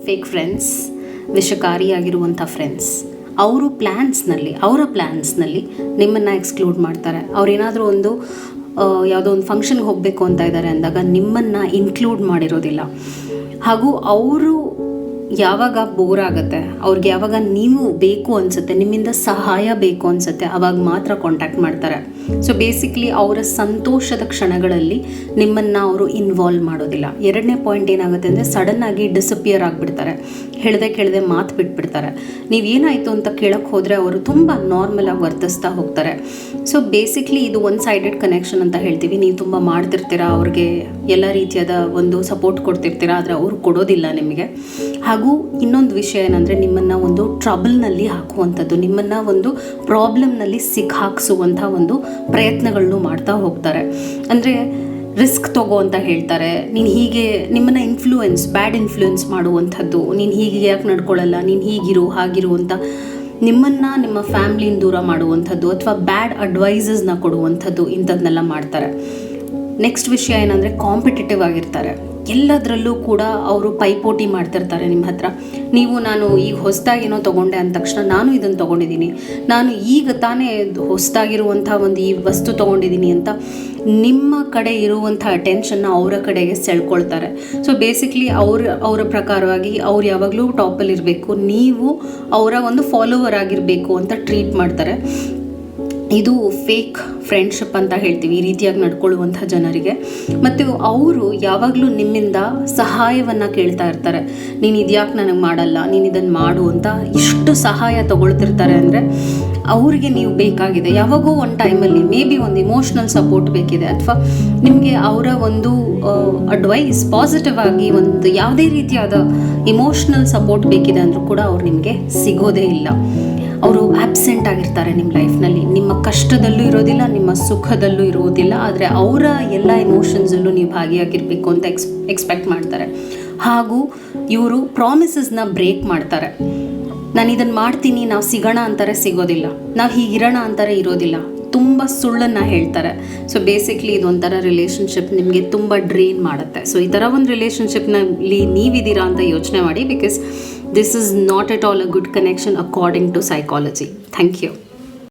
Fake friends, ವಿಷಕಾರಿಯಾಗಿರುವಂಥ friends. ಅವರ ಪ್ಲ್ಯಾನ್ಸ್ನಲ್ಲಿ ನಿಮ್ಮನ್ನು exclude ಮಾಡ್ತಾರೆ. ಅವ್ರೇನಾದರೂ ಒಂದು ಯಾವುದೋ ಒಂದು ಫಂಕ್ಷನ್ಗೆ ಹೋಗಬೇಕು ಅಂತ ಇದ್ದಾರೆ ಅಂದಾಗ ನಿಮ್ಮನ್ನು ಇನ್ಕ್ಲೂಡ್ ಮಾಡಿರೋದಿಲ್ಲ. ಹಾಗೂ ಅವರು ಯಾವಾಗ ಬೋರ್ ಆಗುತ್ತೆ, ಅವ್ರಿಗೆ ಯಾವಾಗ ನೀವು ಬೇಕು ಅನಿಸುತ್ತೆ, ನಿಮ್ಮಿಂದ ಸಹಾಯ ಬೇಕು ಅನಿಸುತ್ತೆ, ಆವಾಗ ಮಾತ್ರ ಕಾಂಟ್ಯಾಕ್ಟ್ ಮಾಡ್ತಾರೆ. ಸೊ ಬೇಸಿಕ್ಲಿ ಅವರ ಸಂತೋಷದ ಕ್ಷಣಗಳಲ್ಲಿ ನಿಮ್ಮನ್ನು ಅವರು ಇನ್ವಾಲ್ವ್ ಮಾಡೋದಿಲ್ಲ. ಎರಡನೇ ಪಾಯಿಂಟ್ ಏನಾಗುತ್ತೆ ಅಂದರೆ ಸಡನ್ನಾಗಿ ಡಿಸಪಿಯರ್ ಆಗಿಬಿಡ್ತಾರೆ. ಕೇಳದೆ ಮಾತು ಬಿಟ್ಬಿಡ್ತಾರೆ. ನೀವೇನಾಯಿತು ಅಂತ ಕೇಳಕ್ಕೆ ಹೋದರೆ ಅವರು ತುಂಬ ನಾರ್ಮಲಾಗಿ ವರ್ತಿಸ್ತಾ ಹೋಗ್ತಾರೆ. ಸೊ ಬೇಸಿಕ್ಲಿ ಇದು ಒನ್ ಸೈಡೆಡ್ ಕನೆಕ್ಷನ್ ಅಂತ ಹೇಳ್ತೀವಿ. ನೀವು ತುಂಬ ಮಾಡ್ತಿರ್ತೀರಾ, ಅವ್ರಿಗೆ ಎಲ್ಲ ರೀತಿಯಾದ ಒಂದು ಸಪೋರ್ಟ್ ಕೊಡ್ತಿರ್ತೀರಾ, ಆದರೆ ಅವರು ಕೊಡೋದಿಲ್ಲ ನಿಮಗೆ. ಹಾಗೂ ಇನ್ನೊಂದು ವಿಷಯ ಏನಂದರೆ ನಿಮ್ಮನ್ನು ಒಂದು ಟ್ರಬಲ್ನಲ್ಲಿ ಹಾಕುವಂಥದ್ದು, ನಿಮ್ಮನ್ನು ಒಂದು ಪ್ರಾಬ್ಲಮ್ನಲ್ಲಿ ಸಿಕ್ಕಾಕ್ಸುವಂಥ ಒಂದು ಪ್ರಯತ್ನಗಳನ್ನು ಮಾಡ್ತಾ ಹೋಗ್ತಾರೆ. ಅಂದರೆ ರಿಸ್ಕ್ ತಗೋ ಅಂತ ಹೇಳ್ತಾರೆ. ನೀನು ಹೀಗೆ ನಿಮ್ಮನ್ನು ಬ್ಯಾಡ್ ಇನ್ಫ್ಲೂಯೆನ್ಸ್ ಮಾಡುವಂಥದ್ದು, ನೀನು ಹೀಗೆ ಯಾಕೆ ನಡ್ಕೊಳ್ಳಲ್ಲ, ನೀನು ಹೀಗಿರು ಹಾಗಿರು ಅಂತ ನಿಮ್ಮನ್ನು ನಿಮ್ಮ ಫ್ಯಾಮ್ಲಿಯಿಂದ ದೂರ ಮಾಡುವಂಥದ್ದು ಅಥವಾ ಬ್ಯಾಡ್ ಅಡ್ವೈಸಸ್ನ ಕೊಡುವಂಥದ್ದು ಇಂಥದ್ದನ್ನೆಲ್ಲ ಮಾಡ್ತಾರೆ. ನೆಕ್ಸ್ಟ್ ವಿಷಯ ಏನಂದರೆ ಕಾಂಪಿಟೇಟಿವ್ ಆಗಿರ್ತಾರೆ. ಎಲ್ಲದರಲ್ಲೂ ಕೂಡ ಅವರು ಪೈಪೋಟಿ ಮಾಡ್ತಿರ್ತಾರೆ ನಿಮ್ಮ ಹತ್ರ. ನಾನು ಈಗ ಹೊಸದಾಗೇನೋ ತೊಗೊಂಡೆ ಅಂದ ತಕ್ಷಣ ನಾನು ಇದನ್ನು ತೊಗೊಂಡಿದ್ದೀನಿ, ನಾನು ಈಗ ತಾನೇ ಹೊಸದಾಗಿರುವಂಥ ಒಂದು ಈ ವಸ್ತು ತೊಗೊಂಡಿದ್ದೀನಿ ಅಂತ ನಿಮ್ಮ ಕಡೆ ಇರುವಂಥ ಅಟೆನ್ಷನ್ನ ಅವರ ಕಡೆಗೆ ಸೆಳ್ಕೊಳ್ತಾರೆ. ಸೊ ಬೇಸಿಕ್ಲಿ ಅವರ ಪ್ರಕಾರವಾಗಿ ಅವ್ರು ಯಾವಾಗಲೂ ಟಾಪಲ್ಲಿ ಇರಬೇಕು, ನೀವು ಅವರ ಒಂದು ಫಾಲೋವರ್ ಆಗಿರಬೇಕು ಅಂತ ಟ್ರೀಟ್ ಮಾಡ್ತಾರೆ. ಇದು ಫೇಕ್ ಫ್ರೆಂಡ್ಶಿಪ್ ಅಂತ ಹೇಳ್ತೀವಿ, ಈ ರೀತಿಯಾಗಿ ನಡ್ಕೊಳ್ಳುವಂಥ ಜನರಿಗೆ. ಮತ್ತು ಅವರು ಯಾವಾಗಲೂ ನಿಮ್ಮಿಂದ ಸಹಾಯವನ್ನು ಕೇಳ್ತಾ ಇರ್ತಾರೆ. ನೀನು ಇದ್ಯಾಕೆ ನನಗೆ ಮಾಡಲ್ಲ, ನೀನು ಇದನ್ನು ಮಾಡು ಅಂತ ಇಷ್ಟು ಸಹಾಯ ತಗೊಳ್ತಿರ್ತಾರೆ. ಅಂದರೆ ಅವರಿಗೆ ನೀವು ಬೇಕಾಗಿದೆ, ಯಾವಾಗೋ ಒಂದು ಟೈಮಲ್ಲಿ ಮೇ ಬಿ ಒಂದು ಇಮೋಷ್ನಲ್ ಸಪೋರ್ಟ್ ಬೇಕಿದೆ, ಅಥವಾ ನಿಮಗೆ ಅವರ ಒಂದು ಅಡ್ವೈಸ್ ಪಾಸಿಟಿವ್ ಆಗಿ ಒಂದು ಯಾವುದೇ ರೀತಿಯಾದ ಇಮೋಷ್ನಲ್ ಸಪೋರ್ಟ್ ಬೇಕಿದೆ ಅಂದರೂ ಕೂಡ ಅವ್ರು ನಿಮಗೆ ಸಿಗೋದೇ ಇಲ್ಲ. ಅವರು ಆಬ್ಸೆಂಟ್ ಆಗಿರ್ತಾರೆ ನಿಮ್ಮ ಲೈಫ್ನಲ್ಲಿ. ನಿಮ್ಮ ಕಷ್ಟದಲ್ಲೂ ಇರೋದಿಲ್ಲ, ನಿಮ್ಮ ಸುಖದಲ್ಲೂ ಇರುವುದಿಲ್ಲ, ಆದರೆ ಅವರ ಎಲ್ಲ ಎಮೋಷನ್ಸಲ್ಲೂ ನೀವು ಭಾಗಿಯಾಗಿರಬೇಕು ಅಂತ ಎಕ್ಸ್ಪೆಕ್ಟ್ ಮಾಡ್ತಾರೆ. ಹಾಗೂ ಇವರು ಪ್ರಾಮಿಸಸ್ನ ಬ್ರೇಕ್ ಮಾಡ್ತಾರೆ. ನಾನು ಇದನ್ನು ಮಾಡ್ತೀನಿ, ನಾವು ಸಿಗೋಣ ಅಂತಾರೆ, ಸಿಗೋದಿಲ್ಲ, ನಾವು ಹೀಗಿರೋಣ ಅಂತಾರೆ, ಇರೋದಿಲ್ಲ, ತುಂಬ ಸುಳ್ಳನ್ನು ಹೇಳ್ತಾರೆ. ಸೊ ಬೇಸಿಕ್ಲಿ ಇದೊಂಥರ ರಿಲೇಷನ್ಶಿಪ್ ನಿಮಗೆ ತುಂಬ ಡ್ರೈನ್ ಮಾಡುತ್ತೆ. ಸೊ ಈ ಥರ ಒಂದು ರಿಲೇಷನ್ಶಿಪ್ನಲ್ಲಿ ನೀವಿದ್ದೀರಾ ಅಂತ ಯೋಚನೆ ಮಾಡಿ, because this is not at all a good connection according to psychology. Thank you.